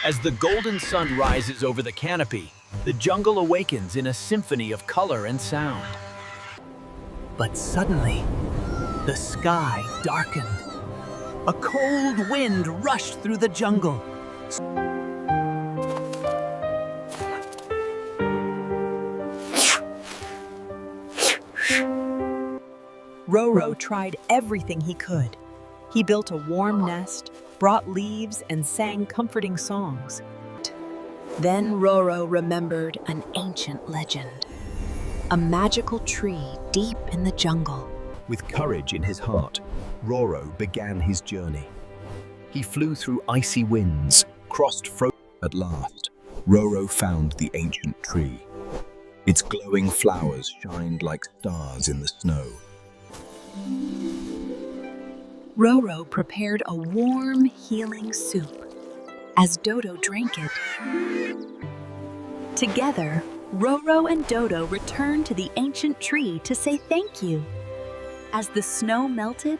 As the golden sun rises over the canopy, the jungle awakens in a symphony of color and sound. But suddenly, the sky darkened. A cold wind rushed through the jungle. Roro tried everything he could. He built a warm nest, brought leaves, and sang comforting songs. Then Roro remembered an ancient legend. A magical tree deep in the jungle. With courage in his heart, Roro began his journey. He flew through icy winds, crossed frozen. At last, Roro found the ancient tree. Its glowing flowers shined like stars in the snow. Roro prepared a warm, healing soup. As Dodo drank it, together, Roro and Dodo returned to the ancient tree to say thank you. As the snow melted,